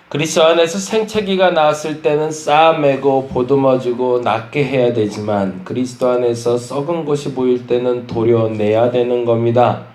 그리스도 안에서 생채기가 나왔을 때는 쌓아매고 보듬어주고 낫게 해야 되지만 그리스도 안에서 썩은 것이 보일 때는 도려내야 되는 겁니다.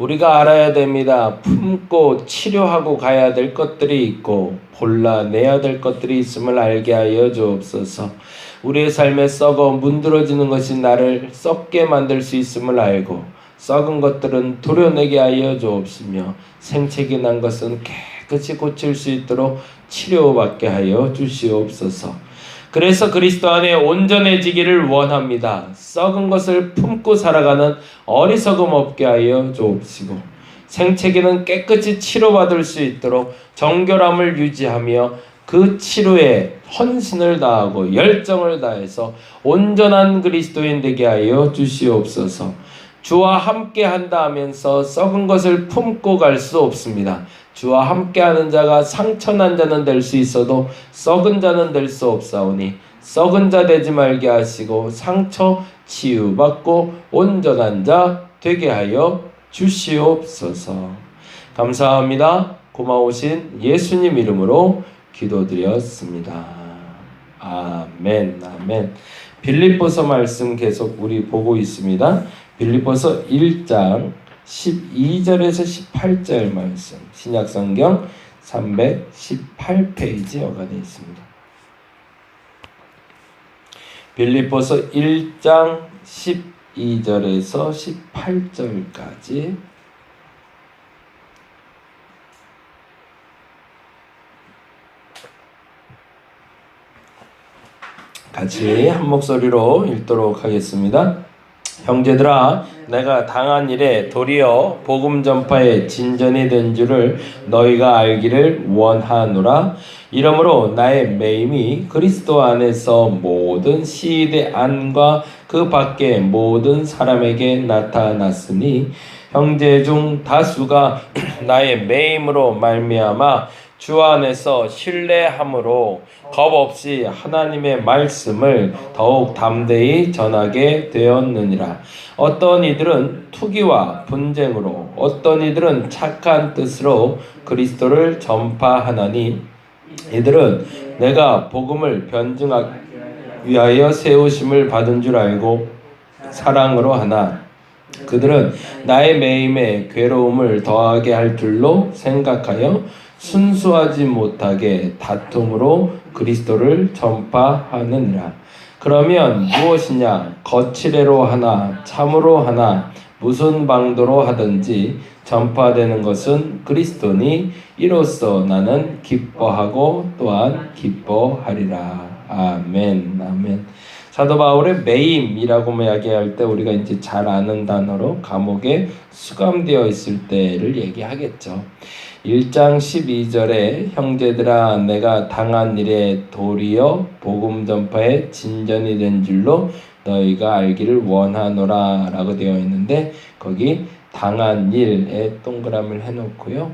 우리가 알아야 됩니다. 품고 치료하고 가야 될 것들이 있고 골라내야 될 것들이 있음을 알게 하여 주옵소서. 우리의 삶에 썩어 문드러지는 것이 나를 썩게 만들 수 있음을 알고 썩은 것들은 도려내게 하여 주옵시며 생채기 난 것은 깨끗이 고칠 수 있도록 치료받게 하여 주시옵소서. 그래서 그리스도 안에 온전해지기를 원합니다. 썩은 것을 품고 살아가는 어리석음 없게 하여 주옵시고 생채기는 깨끗이 치료받을 수 있도록 정결함을 유지하며 그 치료에 헌신을 다하고 열정을 다해서 온전한 그리스도인 되게 하여 주시옵소서. 주와 함께 한다 하면서 썩은 것을 품고 갈 수 없습니다. 주와 함께하는 자가 상처난 자는 될 수 있어도 썩은 자는 될 수 없사오니 썩은 자 되지 말게 하시고 상처 치유받고 온전한 자 되게 하여 주시옵소서. 감사합니다. 고마우신 예수님 이름으로 기도드렸습니다. 아멘. 아멘. 빌립보서 말씀 계속 우리 보고 있습니다. 빌립보서 1장 12절에서 18절 말씀, 신약성경 318페이지 여간에 있습니다. 빌립보서 1장 12절에서 18절까지 같이 한 목소리로 읽도록 하겠습니다. 형제들아, 내가 당한 일에 도리어 복음 전파에 진전이 된 줄을 너희가 알기를 원하노라. 이러므로 나의 매임이 그리스도 안에서 모든 시대 안과 그 밖의 모든 사람에게 나타났으니 형제 중 다수가 나의 매임으로 말미암아 주 안에서 신뢰함으로 겁없이 하나님의 말씀을 더욱 담대히 전하게 되었느니라. 어떤 이들은 투기와 분쟁으로 어떤 이들은 착한 뜻으로 그리스도를 전파하나니 이들은 내가 복음을 변증하기 위하여 세우심을 받은 줄 알고 사랑으로 하나 그들은 나의 매임에 괴로움을 더하게 할 줄로 생각하여 순수하지 못하게 다툼으로 그리스도를 전파하느니라. 그러면 무엇이냐? 거칠애로 하나 참으로 하나 무슨 방도로 하든지 전파되는 것은 그리스도니 이로써 나는 기뻐하고 또한 기뻐하리라. 아멘. 아멘. 사도 바울의 매임이라고 이야기할 때 우리가 이제 잘 아는 단어로 감옥에 수감되어 있을 때를 얘기하겠죠. 1장 12절에 형제들아 내가 당한 일에 도리어 복음 전파에 진전이 된 줄로 너희가 알기를 원하노라 라고 되어 있는데 거기 당한 일에 동그라미를 해놓고요.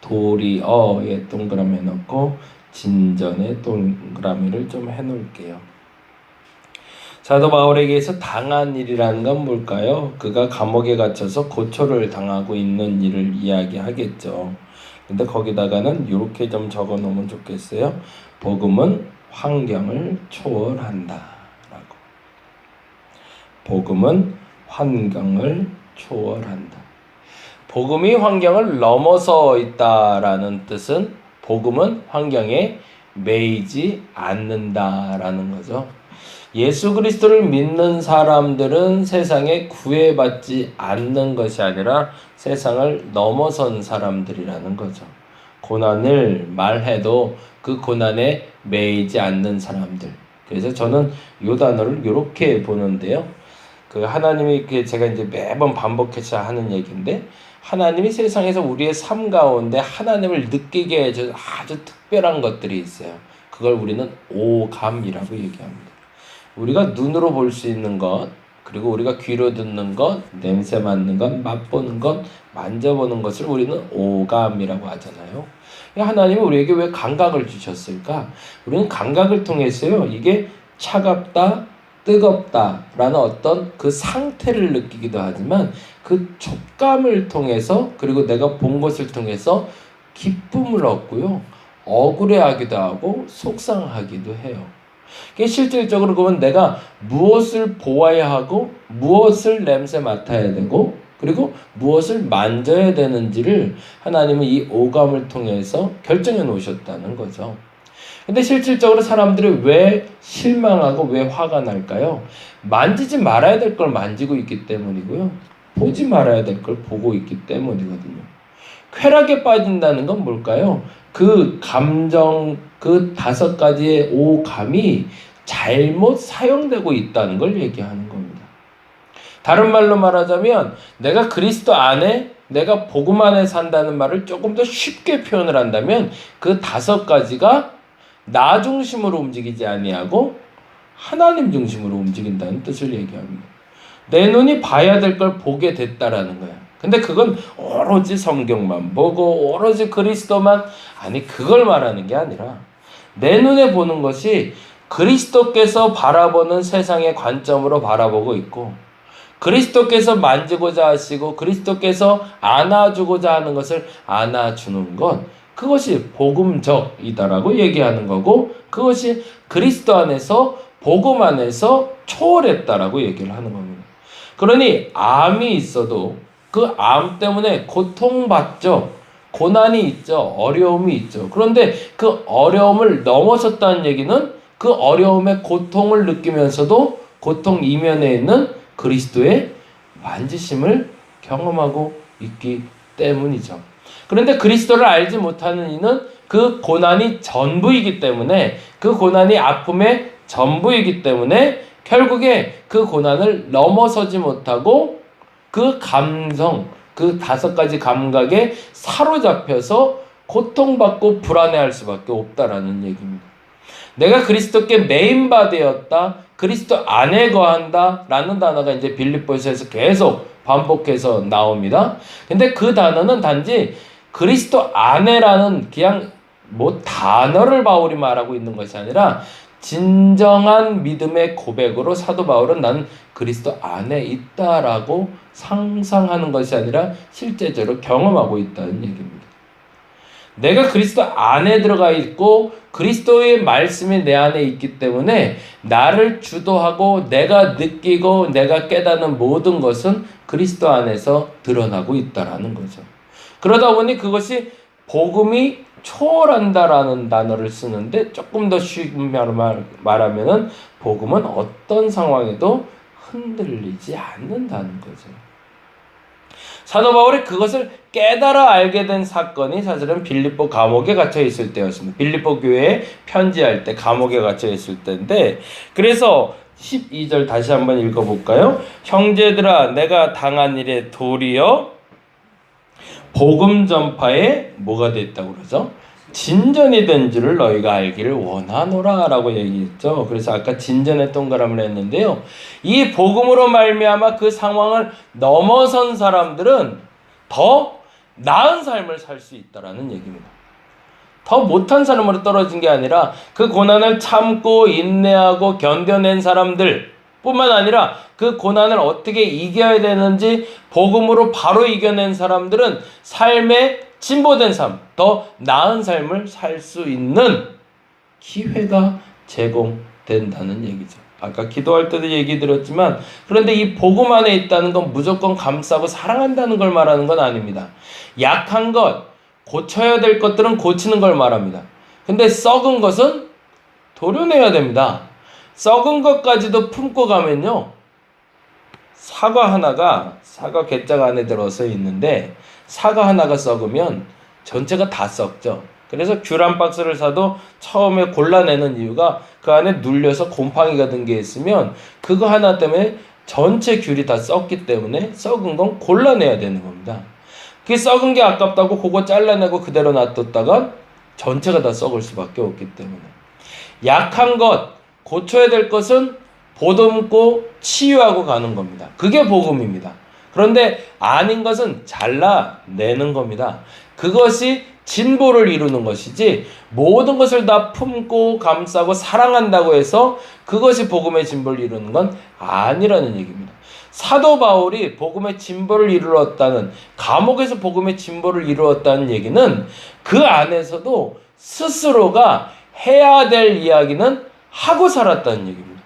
도리어에 동그라미 해놓고 진전에 동그라미를 좀 해놓을게요. 사도 바울에게서 당한 일이라는 건 뭘까요? 그가 감옥에 갇혀서 고초를 당하고 있는 일을 이야기하겠죠. 근데 거기다가는 이렇게 좀 적어 놓으면 좋겠어요. 복음은 환경을 초월한다 라고. 복음은 환경을 초월한다. 복음이 환경을 넘어서 있다라는 뜻은 복음은 환경에 매이지 않는다라는 거죠. 예수 그리스도를 믿는 사람들은 세상에 구애받지 않는 것이 아니라 세상을 넘어선 사람들이라는 거죠. 고난을 말해도 그 고난에 매이지 않는 사람들. 그래서 저는 이 단어를 이렇게 보는데요. 그 하나님이 제가 이제 매번 반복해서 하는 얘기인데 하나님이 세상에서 우리의 삶 가운데 하나님을 느끼게 해준 아주 특별한 것들이 있어요. 그걸 우리는 오감이라고 얘기합니다. 우리가 눈으로 볼 수 있는 것, 그리고 우리가 귀로 듣는 것, 냄새 맡는 것, 맛보는 것, 만져보는 것을 우리는 오감이라고 하잖아요. 하나님은 우리에게 왜 감각을 주셨을까? 우리는 감각을 통해서요, 이게 차갑다, 뜨겁다 라는 어떤 그 상태를 느끼기도 하지만 그 촉감을 통해서, 그리고 내가 본 것을 통해서 기쁨을 얻고요, 억울해하기도 하고 속상하기도 해요. 실질적으로 그러면 내가 무엇을 보아야 하고 무엇을 냄새 맡아야 되고 그리고 무엇을 만져야 되는지를 하나님은 이 오감을 통해서 결정해 놓으셨다는 거죠. 근데 실질적으로 사람들이 왜 실망하고 왜 화가 날까요? 만지지 말아야 될 걸 만지고 있기 때문이고요, 보지 말아야 될 걸 보고 있기 때문이거든요. 쾌락에 빠진다는 건 뭘까요? 그 감정, 그 5가지의 오감이 잘못 사용되고 있다는 걸 얘기하는 겁니다. 다른 말로 말하자면 내가 그리스도 안에, 내가 복음 안에 산다는 말을 조금 더 쉽게 표현을 한다면 그 5가지가 나 중심으로 움직이지 아니하고 하나님 중심으로 움직인다는 뜻을 얘기합니다. 내 눈이 봐야 될 걸 보게 됐다라는 거야. 근데 그건 오로지 성경만 보고 오로지 그리스도만, 아니 그걸 말하는 게 아니라 내 눈에 보는 것이 그리스도께서 바라보는 세상의 관점으로 바라보고 있고, 그리스도께서 만지고자 하시고 그리스도께서 안아주고자 하는 것을 안아주는 것, 그것이 복음적이다라고 얘기하는 거고, 그것이 그리스도 안에서 복음 안에서 초월했다라고 얘기를 하는 겁니다. 그러니 암이 있어도 그 암 때문에 고통받죠. 고난이 있죠. 어려움이 있죠. 그런데 그 어려움을 넘어섰다는 얘기는 그 어려움의 고통을 느끼면서도 고통 이면에 있는 그리스도의 만지심을 경험하고 있기 때문이죠. 그런데 그리스도를 알지 못하는 이는 그 고난이 전부이기 때문에, 그 고난이 아픔의 전부이기 때문에 결국에 그 고난을 넘어서지 못하고 그 감성, 그 5가지 감각에 사로잡혀서 고통받고 불안해할 수밖에 없다라는 얘기입니다. 내가 그리스도께 메인바되었다, 그리스도 안에 거한다 라는 단어가 이제 빌립보서에서 계속 반복해서 나옵니다. 근데 그 단어는 단지 그리스도 안에라는 그냥 단어를 바울이 말하고 있는 것이 아니라 진정한 믿음의 고백으로 사도 바울은 나는 그리스도 안에 있다라고 상상하는 것이 아니라 실제적으로 경험하고 있다는 얘기입니다. 내가 그리스도 안에 들어가 있고 그리스도의 말씀이 내 안에 있기 때문에 나를 주도하고 내가 느끼고 내가 깨닫는 모든 것은 그리스도 안에서 드러나고 있다라는 거죠. 그러다 보니 그것이 복음이 초월한다라는 단어를 쓰는데, 조금 더 쉽게 말하면은 복음은 어떤 상황에도 흔들리지 않는다는 거죠. 사도 바울이 그것을 깨달아 알게 된 사건이 사실은 빌립보 감옥에 갇혀 있을 때였습니다. 빌립보 교회에 편지할 때 감옥에 갇혀 있을 때인데, 그래서 12절 다시 한번 읽어볼까요? 형제들아, 내가 당한 일에 도리어 복음 전파에 뭐가 됐다고 그러죠? 진전이 된 줄을 너희가 알기를 원하노라 라고 얘기했죠. 그래서 아까 진전에 동그라미를 했는데요, 이 복음으로 말미암아 그 상황을 넘어선 사람들은 더 나은 삶을 살 수 있다라는 얘기입니다. 더 못한 사람으로 떨어진 게 아니라 그 고난을 참고 인내하고 견뎌낸 사람들 뿐만 아니라 그 고난을 어떻게 이겨야 되는지 복음으로 바로 이겨낸 사람들은 삶의 진보된 삶, 더 나은 삶을 살 수 있는 기회가 제공된다는 얘기죠. 아까 기도할 때도 얘기 드렸지만, 그런데 이 복음 안에 있다는 건 무조건 감싸고 사랑한다는 걸 말하는 건 아닙니다. 약한 것, 고쳐야 될 것들은 고치는 걸 말합니다. 근데 썩은 것은 도려내야 됩니다. 썩은 것까지도 품고 가면요, 사과 하나가 사과 갯장 안에 들어서 있는데 사과 하나가 썩으면 전체가 다 썩죠. 그래서 귤 한 박스를 사도 처음에 골라내는 이유가 그 안에 눌려서 곰팡이가 든 게 있으면 그거 하나 때문에 전체 귤이 다 썩기 때문에 썩은 건 골라내야 되는 겁니다. 그게 썩은 게 아깝다고 그거 잘라내고 그대로 놔뒀다가 전체가 다 썩을 수밖에 없기 때문에, 약한 것, 고쳐야 될 것은 보듬고 치유하고 가는 겁니다. 그게 복음입니다. 그런데 아닌 것은 잘라내는 겁니다. 그것이 진보를 이루는 것이지 모든 것을 다 품고 감싸고 사랑한다고 해서 그것이 복음의 진보를 이루는 건 아니라는 얘기입니다. 사도 바울이 복음의 진보를 이루었다는, 감옥에서 복음의 진보를 이루었다는 얘기는 그 안에서도 스스로가 해야 될 이야기는 하고 살았다는 얘기입니다.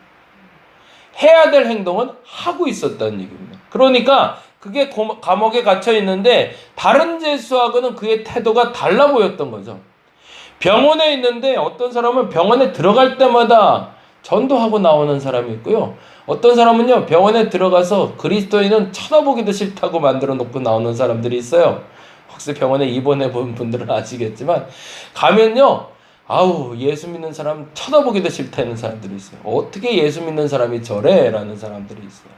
해야 될 행동은 하고 있었다는 얘기입니다. 그러니까 그게 감옥에 갇혀 있는데 다른 죄수하고는 그의 태도가 달라 보였던 거죠. 병원에 있는데 어떤 사람은 병원에 들어갈 때마다 전도하고 나오는 사람이 있고요. 어떤 사람은요, 병원에 들어가서 그리스도인은 쳐다보기도 싫다고 만들어 놓고 나오는 사람들이 있어요. 혹시 병원에 입원해 본 분들은 아시겠지만 가면요, 아우, 예수 믿는 사람 쳐다보기도 싫다는 사람들이 있어요. 어떻게 예수 믿는 사람이 저래? 라는 사람들이 있어요.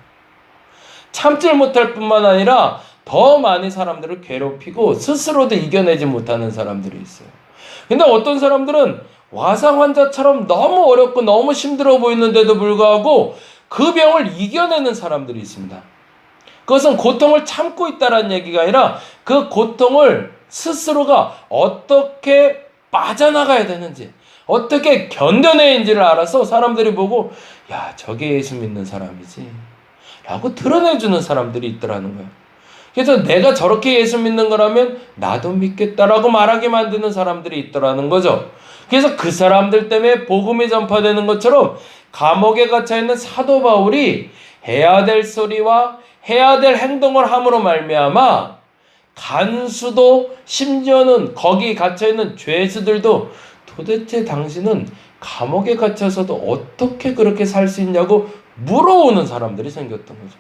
참질 못할 뿐만 아니라 더 많이 사람들을 괴롭히고 스스로도 이겨내지 못하는 사람들이 있어요. 근데 어떤 사람들은 와상 환자처럼 너무 어렵고 너무 힘들어 보이는데도 불구하고 그 병을 이겨내는 사람들이 있습니다. 그것은 고통을 참고 있다는 얘기가 아니라 그 고통을 스스로가 어떻게 빠져나가야 되는지, 어떻게 견뎌내는지를 알아서 사람들이 보고, 야, 저게 예수 믿는 사람이지 라고 드러내주는 사람들이 있더라는 거예요. 그래서 내가 저렇게 예수 믿는 거라면 나도 믿겠다라고 말하게 만드는 사람들이 있더라는 거죠. 그래서 그 사람들 때문에 복음이 전파되는 것처럼 감옥에 갇혀있는 사도 바울이 해야 될 소리와 해야 될 행동을 함으로 말미암아 간수도, 심지어는 거기 갇혀있는 죄수들도 도대체 당신은 감옥에 갇혀서도 어떻게 그렇게 살 수 있냐고 물어오는 사람들이 생겼던 거죠.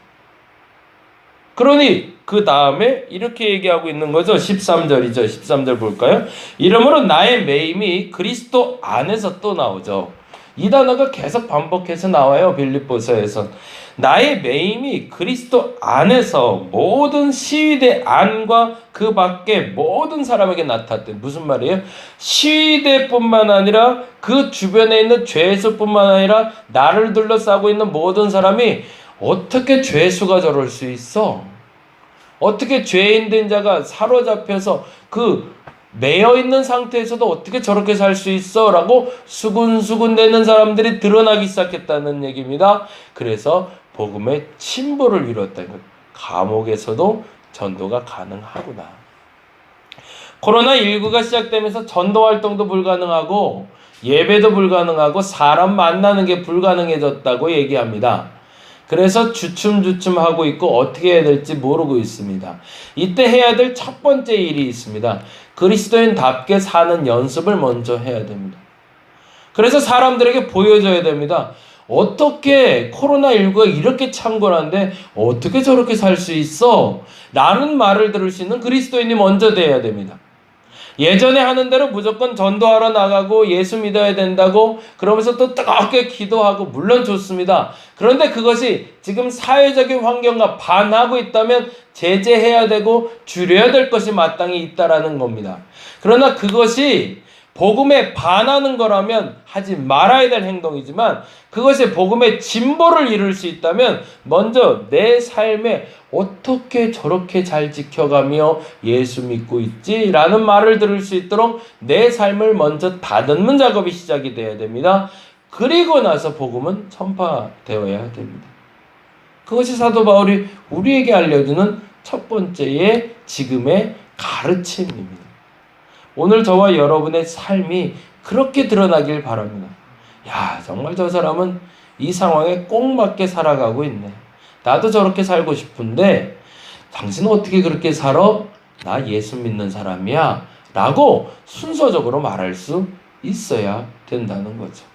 그러니 그 다음에 이렇게 얘기하고 있는 거죠. 13절이죠. 13절 볼까요? 이러므로 나의 매임이 그리스도 안에서 또 나오죠. 이 단어가 계속 반복해서 나와요. 빌립보서에서. 나의 매임이 그리스도 안에서 모든 시위대 안과 그 밖에 모든 사람에게 나타났대. 무슨 말이에요? 시위대뿐만 아니라 그 주변에 있는 죄수뿐만 아니라 나를 둘러싸고 있는 모든 사람이 어떻게 죄수가 저럴 수 있어? 어떻게 죄인 된 자가 사로잡혀서 그 매여 있는 상태에서도 어떻게 저렇게 살 수 있어? 라고 수군수군 대는 사람들이 드러나기 시작했다는 얘기입니다. 그래서 복음의 침보를 이뤘다는 것. 감옥에서도 전도가 가능하구나. 코로나19가 시작되면서 전도 활동도 불가능하고 예배도 불가능하고 사람 만나는 게 불가능해졌다고 얘기합니다. 그래서 주춤주춤하고 있고 어떻게 해야 될지 모르고 있습니다. 이때 해야 될 첫 번째 일이 있습니다. 그리스도인답게 사는 연습을 먼저 해야 됩니다. 그래서 사람들에게 보여줘야 됩니다. 어떻게 코로나19가 이렇게 창궐한데 어떻게 저렇게 살 수 있어? 라는 말을 들을 수 있는 그리스도인이 먼저 돼야 됩니다. 예전에 하는 대로 무조건 전도하러 나가고 예수 믿어야 된다고 그러면서 또 뜨겁게 기도하고 물론 좋습니다. 그런데 그것이 지금 사회적인 환경과 반하고 있다면 제재해야 되고 줄여야 될 것이 마땅히 있다라는 겁니다. 그러나 그것이 복음에 반하는 거라면 하지 말아야 될 행동이지만 그것이 복음의 진보를 이룰 수 있다면 먼저 내 삶에 어떻게 저렇게 잘 지켜가며 예수 믿고 있지? 라는 말을 들을 수 있도록 내 삶을 먼저 다듬는 작업이 시작이 되어야 됩니다. 그리고 나서 복음은 전파되어야 됩니다. 그것이 사도 바울이 우리에게 알려주는 첫 번째의 지금의 가르침입니다. 오늘 저와 여러분의 삶이 그렇게 드러나길 바랍니다. 야, 정말 저 사람은 이 상황에 꼭 맞게 살아가고 있네. 나도 저렇게 살고 싶은데 당신은 어떻게 그렇게 살아? 나 예수 믿는 사람이야 라고 순서적으로 말할 수 있어야 된다는 거죠.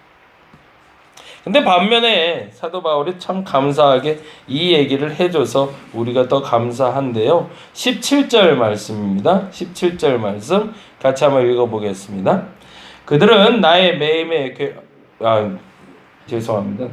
근데 반면에 사도 바울이 참 감사하게 이 얘기를 해줘서 우리가 더 감사한데요. 17절 말씀입니다. 17절 말씀 같이 한번 읽어보겠습니다. 그들은 나의 매임에 죄송합니다.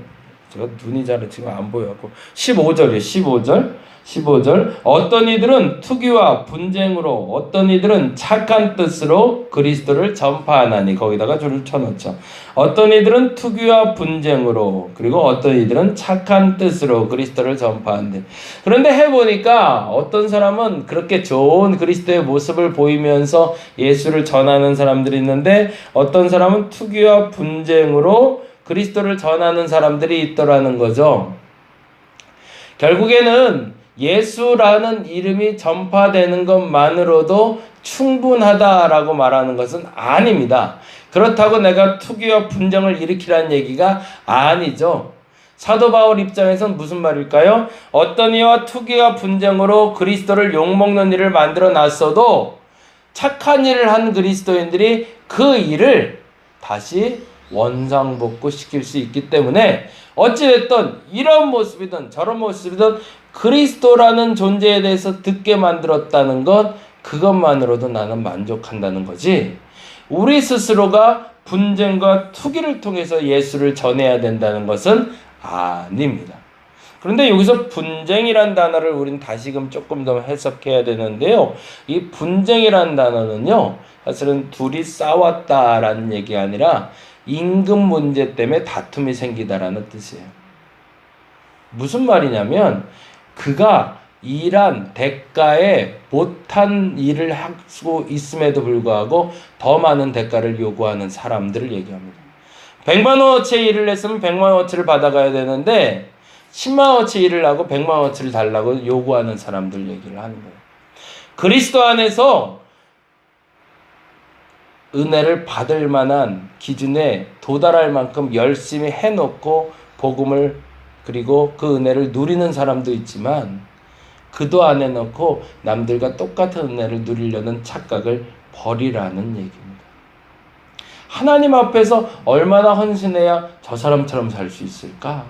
제가 눈이 잘 지금 안 보여갖고 15절이에요. 15절 15절 어떤 이들은 투기와 분쟁으로 어떤 이들은 착한 뜻으로 그리스도를 전파하나니 거기다가 줄을 쳐놓죠. 어떤 이들은 투기와 분쟁으로 그리고 어떤 이들은 착한 뜻으로 그리스도를 전파한대. 그런데 해보니까 어떤 사람은 그렇게 좋은 그리스도의 모습을 보이면서 예수를 전하는 사람들이 있는데 어떤 사람은 투기와 분쟁으로 그리스도를 전하는 사람들이 있더라는 거죠. 결국에는 예수라는 이름이 전파되는 것만으로도 충분하다라고 말하는 것은 아닙니다. 그렇다고 내가 투기와 분쟁을 일으키라는 얘기가 아니죠. 사도 바울 입장에선 무슨 말일까요? 어떤 이와 투기와 분쟁으로 그리스도를 욕먹는 일을 만들어 놨어도 착한 일을 한 그리스도인들이 그 일을 다시 원상복구시킬 수 있기 때문에 어찌됐든 이런 모습이든 저런 모습이든 그리스도라는 존재에 대해서 듣게 만들었다는 것, 그것만으로도 나는 만족한다는 거지. 우리 스스로가 분쟁과 투기를 통해서 예수를 전해야 된다는 것은 아닙니다. 그런데 여기서 분쟁이란 단어를 우린 다시금 조금 더 해석해야 되는데요. 이 분쟁이란 단어는요, 사실은 둘이 싸웠다라는 얘기가 아니라 임금 문제 때문에 다툼이 생기다라는 뜻이에요. 무슨 말이냐면 그가 일한 대가에 못한 일을 하고 있음에도 불구하고 더 많은 대가를 요구하는 사람들을 얘기합니다. 100만원어치 일을 했으면 100만원어치를 받아가야 되는데 10만원어치 일을 하고 100만원어치를 달라고 요구하는 사람들 얘기를 하는 거예요. 그리스도 안에서 은혜를 받을 만한 기준에 도달할 만큼 열심히 해놓고 복음을 그리고 그 은혜를 누리는 사람도 있지만 그도 안 해놓고 남들과 똑같은 은혜를 누리려는 착각을 버리라는 얘기입니다. 하나님 앞에서 얼마나 헌신해야 저 사람처럼 살 수 있을까?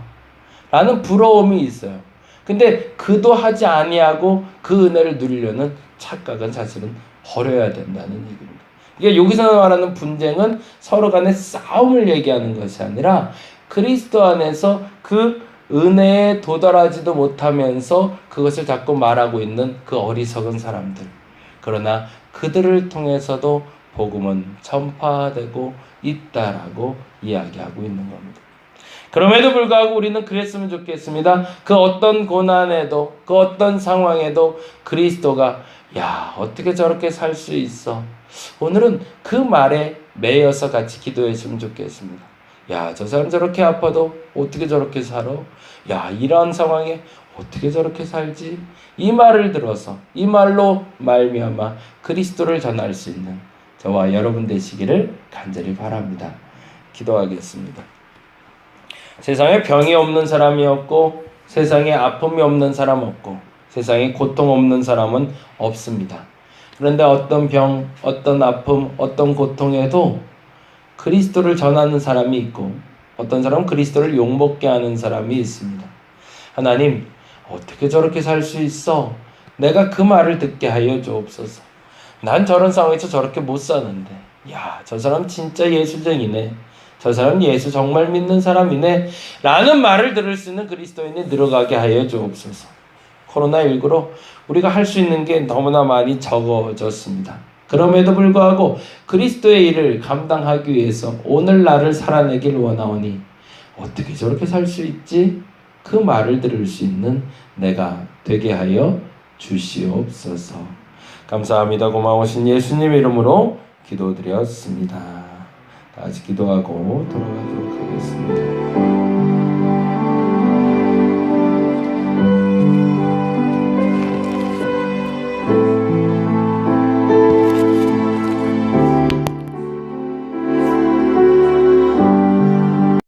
라는 부러움이 있어요. 근데 그도 하지 아니하고 그 은혜를 누리려는 착각은 사실은 버려야 된다는 얘기입니다. 이게 여기서 말하는 분쟁은 서로 간의 싸움을 얘기하는 것이 아니라 그리스도 안에서 그 은혜에 도달하지도 못하면서 그것을 자꾸 말하고 있는 그 어리석은 사람들. 그러나 그들을 통해서도 복음은 전파되고 있다라고 이야기하고 있는 겁니다. 그럼에도 불구하고 우리는 그랬으면 좋겠습니다. 그 어떤 고난에도 그 어떤 상황에도 그리스도가 야 어떻게 저렇게 살 수 있어. 오늘은 그 말에 매여서 같이 기도했으면 좋겠습니다. 야 저 사람 저렇게 아파도 어떻게 저렇게 살아? 야 이런 상황에 어떻게 저렇게 살지? 이 말을 들어서 이 말로 말미암아 그리스도를 전할 수 있는 저와 여러분 되시기를 간절히 바랍니다. 기도하겠습니다. 세상에 병이 없는 사람이 없고 세상에 아픔이 없는 사람 없고 세상에 고통 없는 사람은 없습니다. 그런데 어떤 병, 어떤 아픔, 어떤 고통에도 그리스도를 전하는 사람이 있고 어떤 사람은 그리스도를 욕먹게 하는 사람이 있습니다. 하나님, 어떻게 저렇게 살 수 있어? 내가 그 말을 듣게 하여 주옵소서. 난 저런 상황에서 저렇게 못 사는데 야, 저 사람 진짜 예수쟁이네. 저 사람 예수 정말 믿는 사람이네. 라는 말을 들을 수 있는 그리스도인이 늘어가게 하여 주옵소서. 코로나19로 우리가 할 수 있는 게 너무나 많이 적어졌습니다. 그럼에도 불구하고 그리스도의 일을 감당하기 위해서 오늘 나를 살아내길 원하오니 어떻게 저렇게 살 수 있지? 그 말을 들을 수 있는 내가 되게 하여 주시옵소서. 감사합니다. 고마우신 예수님 이름으로 기도드렸습니다. 다 같이 기도하고 돌아가도록 하겠습니다.